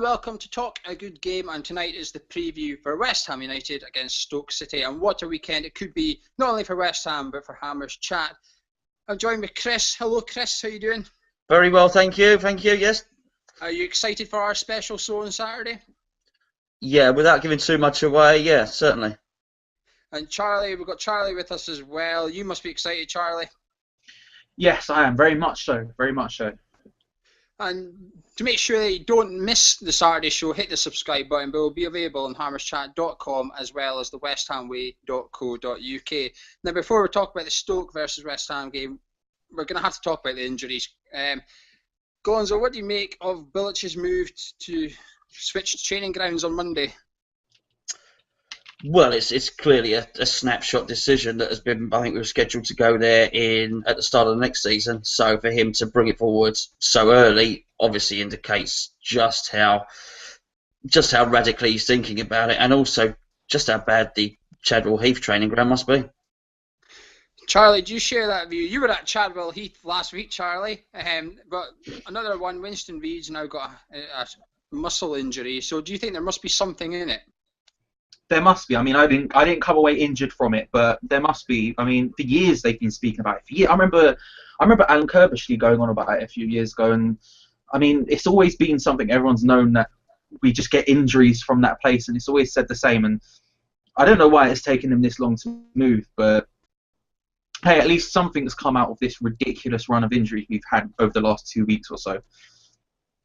welcome to Talk a Good Game, and tonight is the preview for West Ham United against Stoke City, and what a weekend it could be, not only for West Ham but for Hammers Chat. I'm joined with Kris. Hello Kris, how are you doing? Very well, thank you, yes. Are you excited for our special show on Saturday? Yeah, without giving too much away, yeah, certainly. And Charlie, we've got Charlie with us as well. You must be excited, Charlie. Yes, I am, very much so, very much so. And to make sure that you don't miss the Saturday show, hit the subscribe button. But it will be available on hammerschat.com as well as the westhamway.co.uk. Now, before we talk about the Stoke versus West Ham game, we're going to have to talk about the injuries. Gonzo, what do you make of Bilic's move to switch to training grounds on Monday? Well, it's clearly a snapshot decision that has been. I think we were scheduled to go there at the start of the next season. So for him to bring it forward so early obviously indicates just how radically he's thinking about it, and also just how bad the Chadwell Heath training ground must be. Charlie, do you share that view? You were at Chadwell Heath last week, Charlie, but another one, Winston Reid's now got a muscle injury. So do you think there must be something in it? There must be. I mean, I didn't come away injured from it, but there must be. I mean, for years they've been speaking about it. For years, I remember Alan Kirbishley going on about it a few years ago, and I mean, it's always been something everyone's known that we just get injuries from that place, and it's always said the same. And I don't know why it's taken him this long to move, but hey, at least something's come out of this ridiculous run of injuries we've had over the last 2 weeks or so.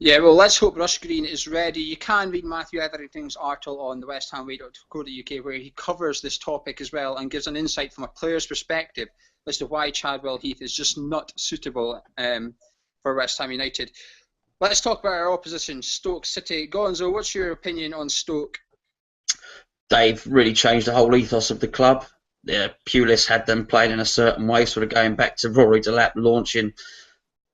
Yeah, well, let's hope Rush Green is ready. You can read Matthew Etherington's article on the westhamway.co.uk where he covers this topic as well and gives an insight from a player's perspective as to why Chadwell Heath is just not suitable for West Ham United. Let's talk about our opposition, Stoke City. Gonzo, what's your opinion on Stoke? They've really changed the whole ethos of the club. Pulis had them playing in a certain way, sort of going back to Rory Delap launching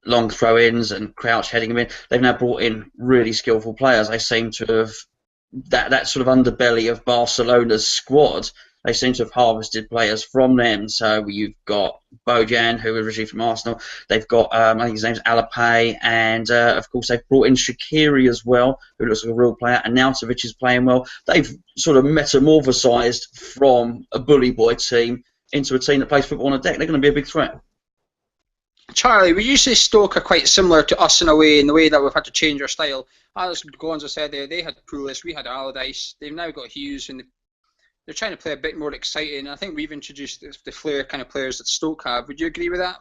long throw-ins and Crouch heading them in. They've now brought in really skillful players. They seem to have that sort of underbelly of Barcelona's squad. They seem to have harvested players from them. So you've got Bojan, who was originally from Arsenal. They've got, I think his name's Alapay, and of course they've brought in Shaqiri as well, who looks like a real player, and Nautovic is playing well. They've sort of metamorphosized from a bully boy team into a team that plays football on a deck. They're going to be a big threat. Charlie, we usually Stoke are quite similar to us in a way, in the way that we've had to change our style. As Gonzo said there, they had Pulis, we had Allardyce. They've now got Hughes, and they're trying to play a bit more exciting. I think we've introduced the flair kind of players that Stoke have. Would you agree with that?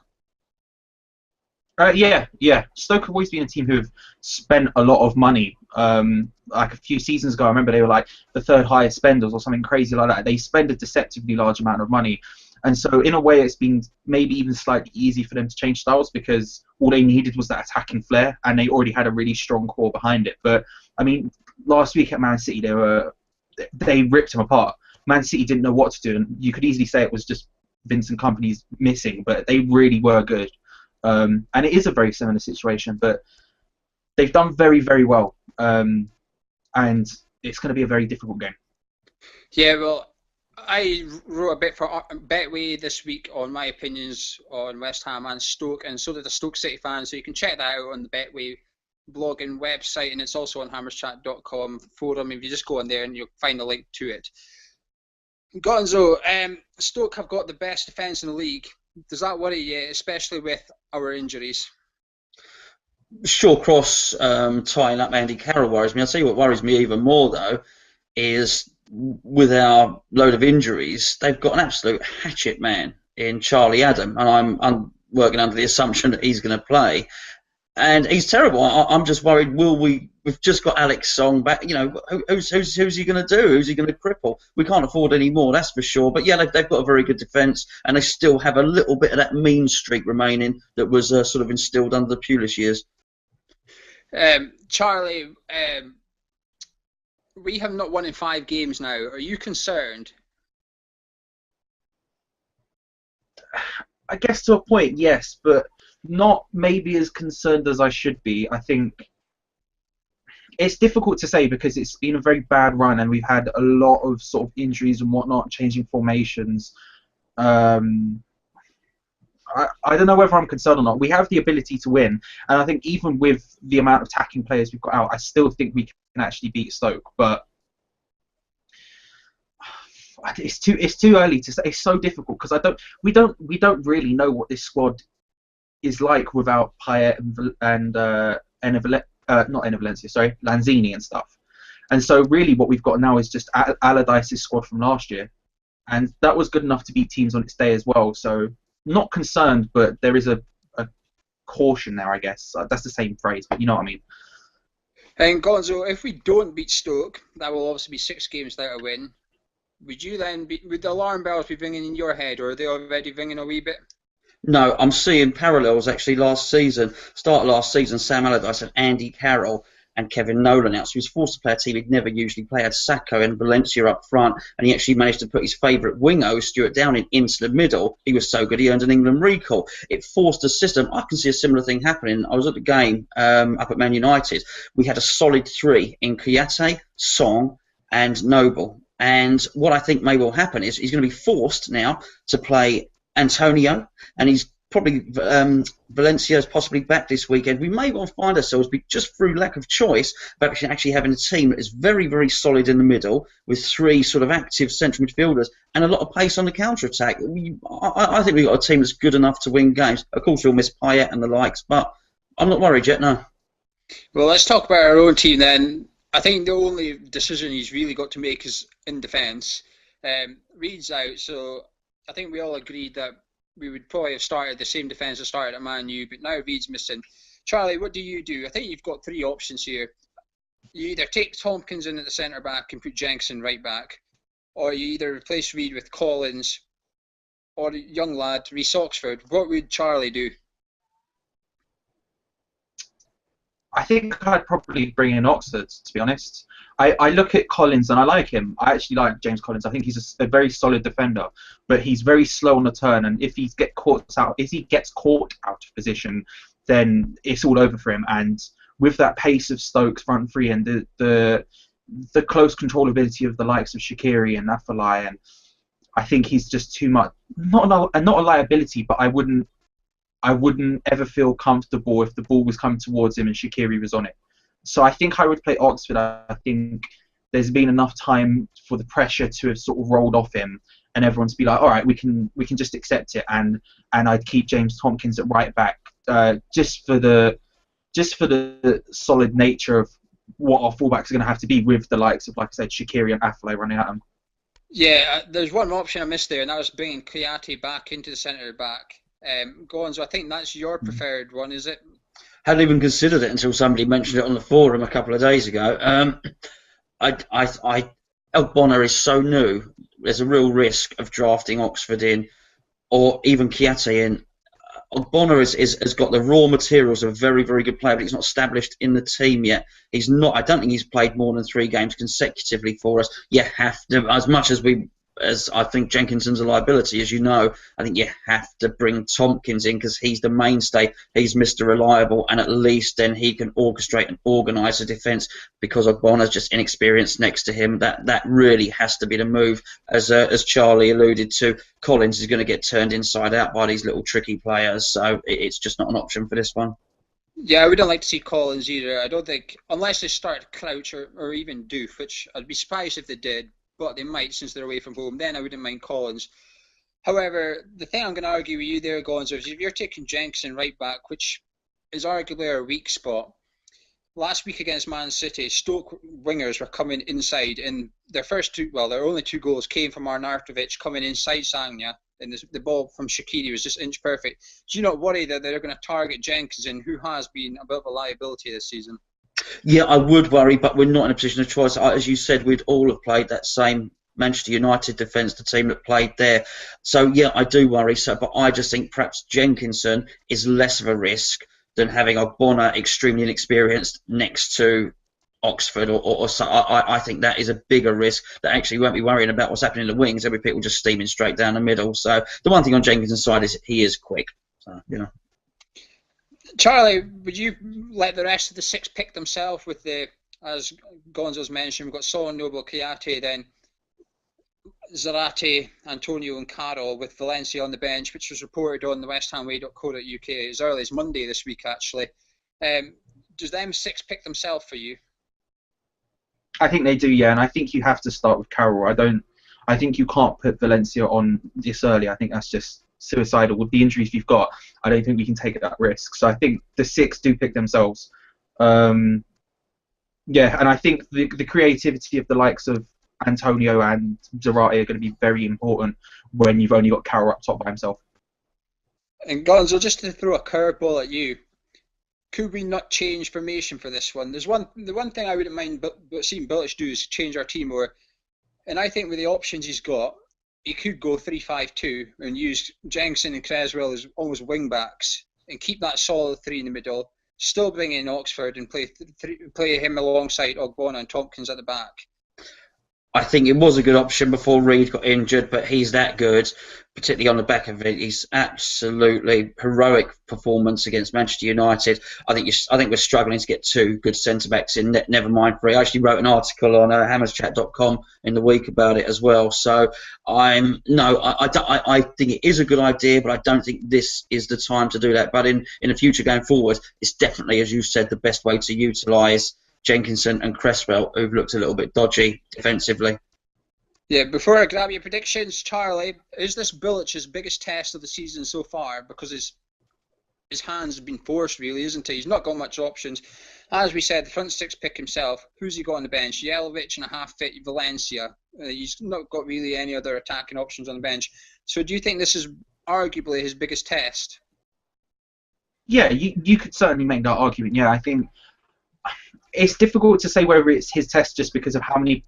Yeah. Stoke have always been a team who've spent a lot of money. Like a few seasons ago, I remember they were like the third highest spenders or something crazy like that. They spend a deceptively large amount of money. And so, in a way, it's been maybe even slightly easy for them to change styles because all they needed was that attacking flair, and they already had a really strong core behind it. But I mean, last week at Man City, they ripped them apart. Man City didn't know what to do, and you could easily say it was just Vincent Kompany's missing, but they really were good. And it is a very similar situation, but they've done very, very well, and it's going to be a very difficult game. Yeah, well, I wrote a bit for Betway this week on my opinions on West Ham and Stoke, and so did the Stoke City fans, so you can check that out on the Betway blog and website, and it's also on hammerschat.com forum. If you just go on there and you'll find a link to it. Gonzo, Stoke have got the best defence in the league. Does that worry you, especially with our injuries? Shawcross tying up Andy Carroll worries me. I'll tell you what worries me even more, though, is with our load of injuries, they've got an absolute hatchet man in Charlie Adam, and I'm working under the assumption that he's going to play, and he's terrible. I'm just worried. We've just got Alex Song back. You know, who's he going to do? Who's he going to cripple? We can't afford any more, that's for sure. But yeah, they've got a very good defence, and they still have a little bit of that mean streak remaining that was sort of instilled under the Pulis years. Charlie, we have not won in 5 games now. Are you concerned? I guess to a point, yes, but not maybe as concerned as I should be. I think it's difficult to say because it's been a very bad run and we've had a lot of sort of injuries and whatnot, changing formations. I I don't know whether I'm concerned or not. We have the ability to win, and I think even with the amount of attacking players we've got out, I still think we can actually beat Stoke. But it's too early to say. It's so difficult because we don't really know what this squad is like without Payet and not Valencia, sorry, Lanzini and stuff. And so really what we've got now is just Allardyce's squad from last year. And that was good enough to beat teams on its day as well. So not concerned, but there is a caution there, I guess. That's the same phrase, but you know what I mean. And Gonzo, if we don't beat Stoke, that will obviously be 6 games without a win. Would the alarm bells be ringing in your head, or are they already ringing a wee bit? No, I'm seeing parallels actually. Start of last season, Sam Allardyce and Andy Carroll and Kevin Nolan out. So he was forced to play a team he'd never usually play. Had Sacco and Valencia up front, and he actually managed to put his favourite winger, Stuart Downing, into the middle. He was so good he earned an England recall. It forced a system. I can see a similar thing happening. I was at the game up at Man United. We had a solid 3 in Kouyaté, Song and Noble. And what I think may well happen is he's going to be forced now to play Antonio, and he's probably Valencia's possibly back this weekend. We may well find ourselves, just through lack of choice, of actually having a team that is very, very solid in the middle with 3 sort of active central midfielders and a lot of pace on the counter-attack. I think we've got a team that's good enough to win games. Of course, we'll miss Payet and the likes, but I'm not worried yet, no. Well, let's talk about our own team then. I think the only decision he's really got to make is in defence. Reed's out, so I think we all agreed that we would probably have started the same defence as started at Man U, but now Reed's missing. Charlie, what do you do? I think you've got 3 options here. You either take Tompkins in at the centre back and put Jenkinson right back, or you either replace Reed with Collins or the young lad Reece Oxford. What would Charlie do? I think I'd probably bring in Oxford, to be honest. I look at Collins and I like him. I actually like James Collins. I think he's a very solid defender, but he's very slow on the turn. And if he gets caught out of position, then it's all over for him. And with that pace of Stoke's front 3 and the close controllability of the likes of Shaqiri and Afellay, and I think he's just too much. Not a liability, but I wouldn't ever feel comfortable if the ball was coming towards him and Shaqiri was on it. So I think I would play Oxford. I think there's been enough time for the pressure to have sort of rolled off him and everyone to be like, all right, we can just accept it. And I'd keep James Tompkins at right back just for the solid nature of what our fullbacks are going to have to be with the likes of, like I said, Shaqiri and Afellay running at them. Yeah, there's one option I missed there, and that was bringing Kouyaté back into the centre back. Gonzo, I think that's your preferred one, is it? Hadn't even considered it until somebody mentioned it on the forum a couple of days ago. Bonner is so new. There's a real risk of drafting Oxford in, or even Kouyaté in. Bonner has got the raw materials of a very, very good player, but he's not established in the team yet. He's not. I don't think he's played more than 3 games consecutively for us. You have to, as much as I think Jenkinson's a liability, as you know, I think you have to bring Tompkins in because he's the mainstay. He's Mr. Reliable, and at least then he can orchestrate and organise the defence because Bonner's just inexperienced next to him. That really has to be the move. As Charlie alluded to, Collins is going to get turned inside out by these little tricky players, so it's just not an option for this one. Yeah, I wouldn't like to see Collins either. I don't think, unless they start Crouch or even Doof, which I'd be surprised if they did. But they might since they're away from home. Then I wouldn't mind Collins. However, the thing I'm going to argue with you there, Gonzo, is if you're taking Jenkinson right back, which is arguably our weak spot. Last week against Man City, Stoke wingers were coming inside, and their only 2 goals came from Arnautovic coming inside Sagna, and the ball from Shaqiri was just inch perfect. Do you not worry that they're going to target Jenkinson, who has been a bit of a liability this season? Yeah, I would worry, but we're not in a position of choice. As you said, we'd all have played that same Manchester United defence, the team that played there. So, yeah, I do worry. But I just think perhaps Jenkinson is less of a risk than having Bonner extremely inexperienced next to Oxford. Or so. I think that is a bigger risk that actually won't be worrying about what's happening in the wings. There'll be people just steaming straight down the middle. So the one thing on Jenkinson's side is he is quick. So, you know. Charlie, would you let the rest of the 6 pick themselves with as Gonzo's mentioned, we've got Son, Noble, Kouyaté, then Zarate, Antonio and Carroll with Valencia on the bench, which was reported on the westhamway.co.uk as early as Monday this week, actually. Does them 6 pick themselves for you? I think they do, yeah, and I think you have to start with Carroll. I think you can't put Valencia on this early. I think that's just suicidal. With the injuries you've got, I don't think we can take that risk. So I think the 6 do pick themselves. Yeah, and I think the creativity of the likes of Antonio and Zarate are going to be very important when you've only got Carroll up top by himself. And Gonzo, just to throw a curveball at you, could we not change formation for this one? The one thing I wouldn't mind seeing Bilic do is change our team more. And I think with the options he's got, he could go 3-5-2 and use Jenkinson and Creswell as almost wing backs and keep that solid 3 in the middle. Still bring in Oxford and play him alongside Ogbonna and Tompkins at the back. I think it was a good option before Reed got injured, but he's that good, particularly on the back of it. He's absolutely heroic performance against Manchester United. I think we're struggling to get 2 good centre backs in. Never mind 3. I actually wrote an article on hammerschat.com in the week about it as well. So I think it is a good idea, but I don't think this is the time to do that. But in the future going forward, it's definitely, as you said, the best way to utilise Jenkinson and Cresswell, who've looked a little bit dodgy defensively. Yeah, before I grab your predictions, Charlie, is this Bilic's biggest test of the season so far? Because his hands have been forced, really, isn't he? He's not got much options. As we said, the front 6 pick himself. Who's he got on the bench? Jelavic and a half-fit Valencia. He's not got really any other attacking options on the bench. So do you think this is arguably his biggest test? Yeah, you could certainly make that argument. Yeah, I think it's difficult to say whether it's his test just because of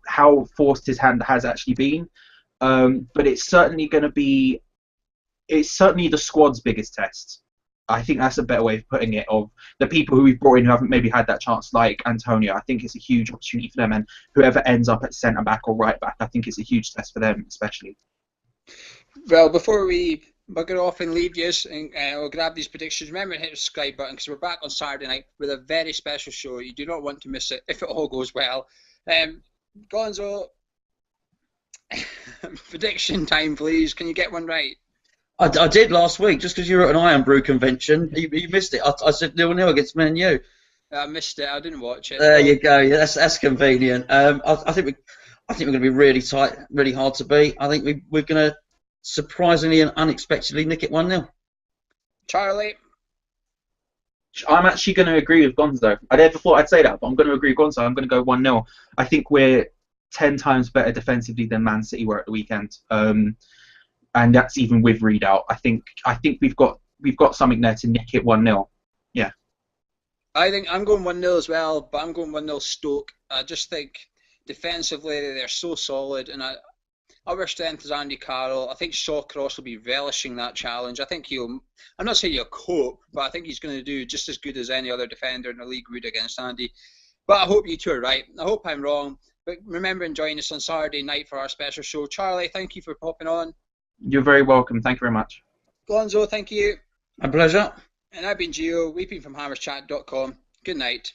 how forced his hand has actually been, but it's certainly the squad's biggest test. I think that's a better way of putting it. Of the people who we've brought in who haven't maybe had that chance, like Antonio, I think it's a huge opportunity for them, and whoever ends up at centre back or right back, I think it's a huge test for them, especially. Well, before we bugger off and leave you and we'll grab these predictions, remember to hit the subscribe button because we're back on Saturday night with a very special show. You do not want to miss it if it all goes well. Gonzo, prediction time, please. Can you get one right? I did last week, just because you were at an Iron Brew convention. You missed it. I said 0-0 against Man U. I missed it. I didn't watch it. There you go. Yeah, that's convenient. I think we're going to be really tight, really hard to beat. I think we're going to surprisingly and unexpectedly nick it 1-0. Charlie? I'm actually going to agree with Gonzo. I never thought I'd say that, but I'm going to agree with Gonzo. I'm going to go 1-0. I think we're 10 times better defensively than Man City were at the weekend, and that's even with Reed out. I think we've got something there to nick it 1-0. Yeah. I think I'm going 1-0 as well, but I'm going 1-0 Stoke. I just think defensively they're so solid, and our strength is Andy Carroll. I think Shawcross will be relishing that challenge. I think I'm not saying he'll cope, but I think he's going to do just as good as any other defender in the league would against Andy. But I hope you two are right. I hope I'm wrong. But remember and join us on Saturday night for our special show. Charlie, thank you for popping on. You're very welcome. Thank you very much. Gonzo, thank you. A pleasure. And I've been Gio. We've been from hammerschat.com. Good night.